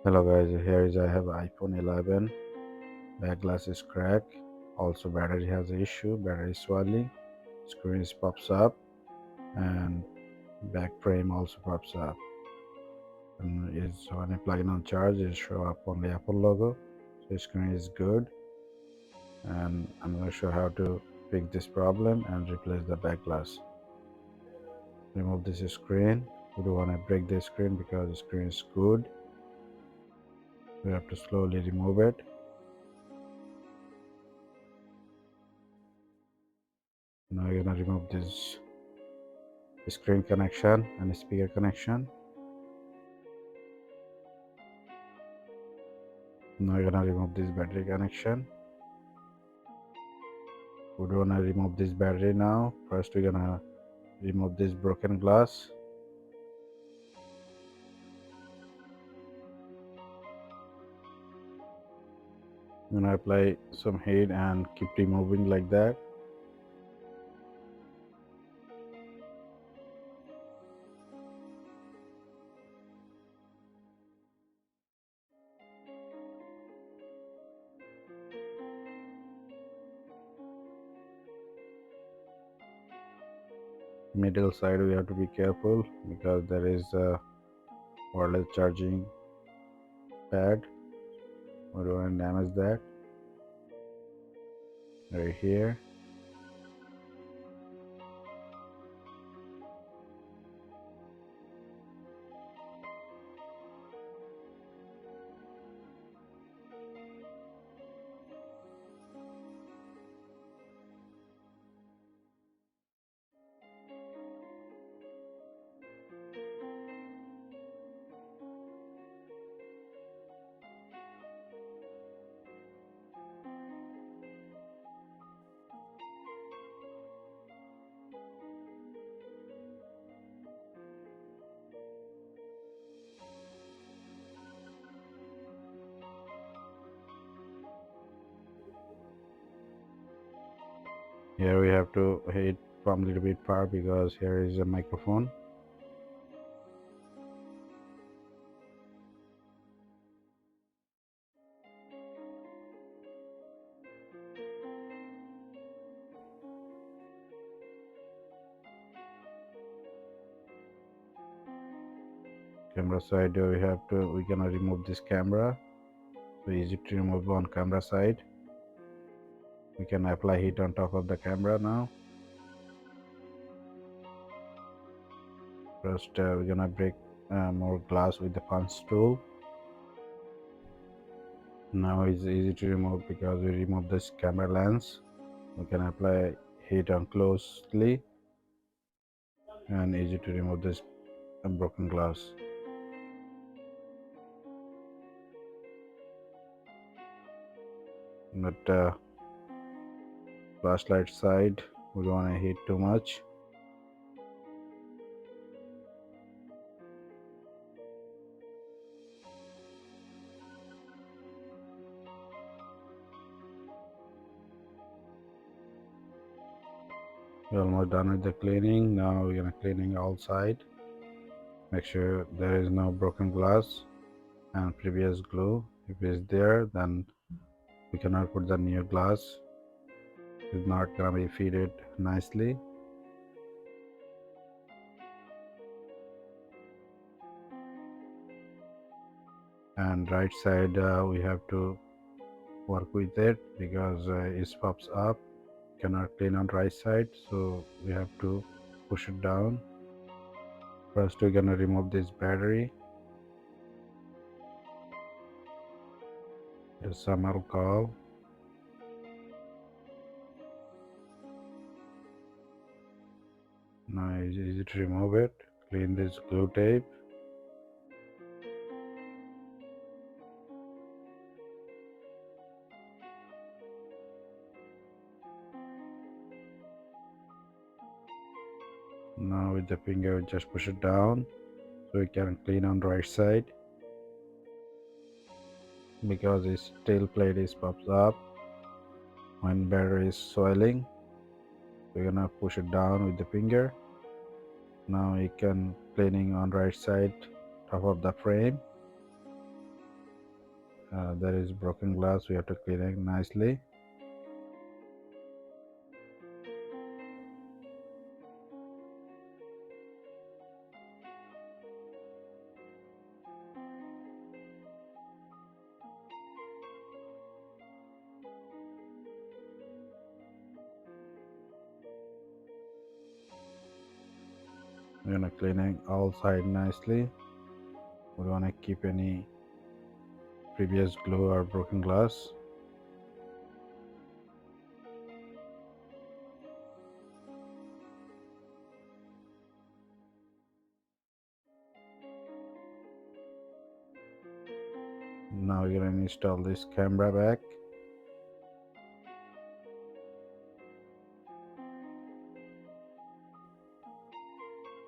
Hello guys, here is I have iPhone 11. Back glass is cracked. Also battery has an issue. Battery swelling. Screen pops up and back frame also pops up. And is when I plug it on charge, it show up only Apple logo. So screen is good. And I'm going to show how to fix this problem and replace the back glass. Remove this screen. We don't want to break the screen because the screen is good. We have to slowly remove it. Now you're gonna remove this screen connection and speaker connection. Now you're gonna remove this battery connection. We don't wanna remove this battery now. First we're gonna remove this broken glass. I'm gonna apply some heat and keep removing like that. Middle side we have to be careful because there is a wireless charging pad. We don't want to damage that. Right here. Here we have to hit from a little bit far because here is a microphone. Camera side we gonna remove this camera. So easy to remove on camera side. We can apply heat on top of the camera now. First we're gonna break more glass with the punch tool. Now it's easy to remove because we remove this camera lens. We can apply heat on closely and easy to remove this broken glass. But flashlight side we don't want to heat too much. We're almost done with the cleaning. Now we're gonna cleaning all side. Make sure there is no broken glass and previous glue. If it's there, then we cannot put the new glass. It's not gonna be fitted nicely. And right side we have to work with it because it pops up. Cannot clean on right side, so we have to push it down. First we're gonna remove this battery. There's some alcohol. Now it's easy to remove it. Clean this glue tape. Now with the finger just push it down so we can clean on right side because this tail plate is pops up when battery is swelling. We're gonna push it down with the finger. Now you can cleaning on right side top of the frame. There is broken glass, we have to clean it nicely. We're gonna clean it all side nicely. We don't wanna keep any previous glue or broken glass. Now we're gonna install this camera back.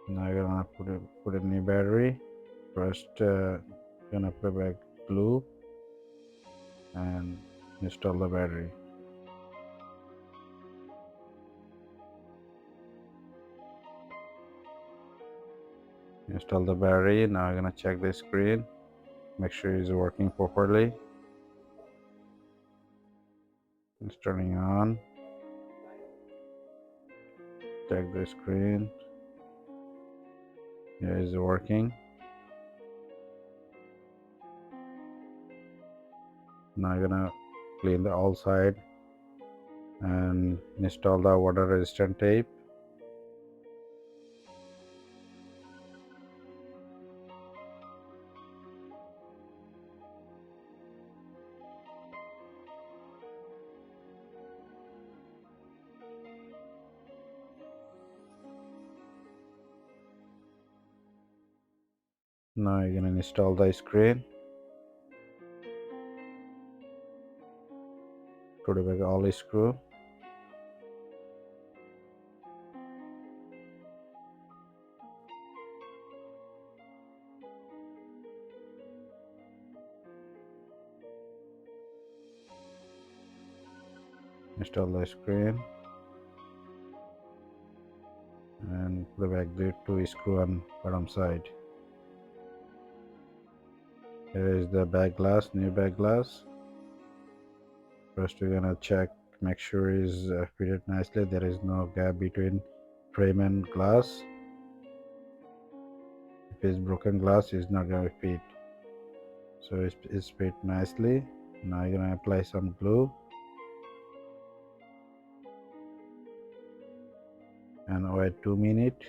Now you're gonna put a new battery. First, gonna put back glue and install the battery. Install the battery. Now you're gonna check the screen. Make sure it's working properly. It's turning on. Check the screen. Yeah, it's working. Now you're gonna clean the all side and install the water resistant tape. Now you're gonna install the screen. Put it back all screw. Install the screen and put back the two screw on bottom side. Here is the back glass, new back glass. First we're gonna check, make sure is fitted nicely. There is no gap between frame and glass. If it's broken glass, it's not gonna fit. So it's fit nicely. Now you're gonna apply some glue and wait 2 minutes.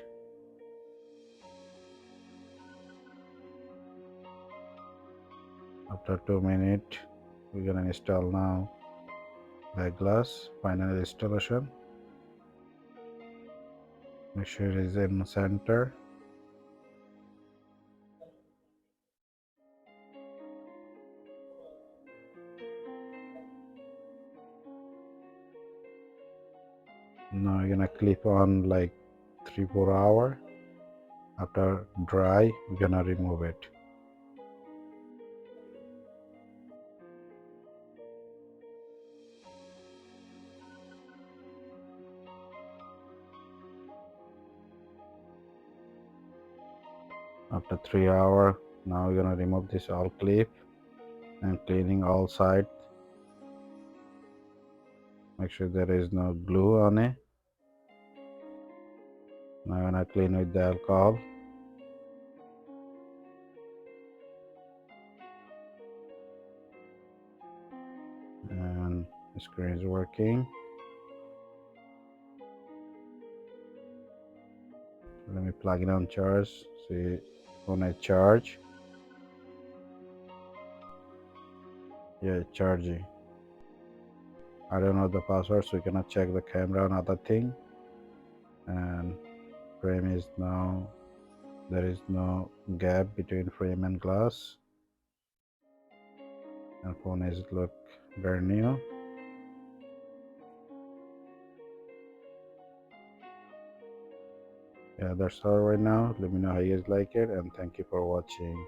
After 2 minutes, we're gonna install now back glass. Final installation. Make sure it is in center. Now you're gonna clip on like 3-4 hours. After dry, we're gonna remove it. After 3 hours, now we're gonna remove this all clip and cleaning all sides. Make sure there is no glue on it. Now I'm gonna clean with the alcohol. And the screen is working. Let me plug it on charge. See, on a charge. Yeah, charging. I don't know the password, so you cannot check the camera and other thing. And frame is now, there is no gap between frame and glass. And phone is look brand new. Yeah, that's all right now. Let me know how you guys like it, and thank you for watching.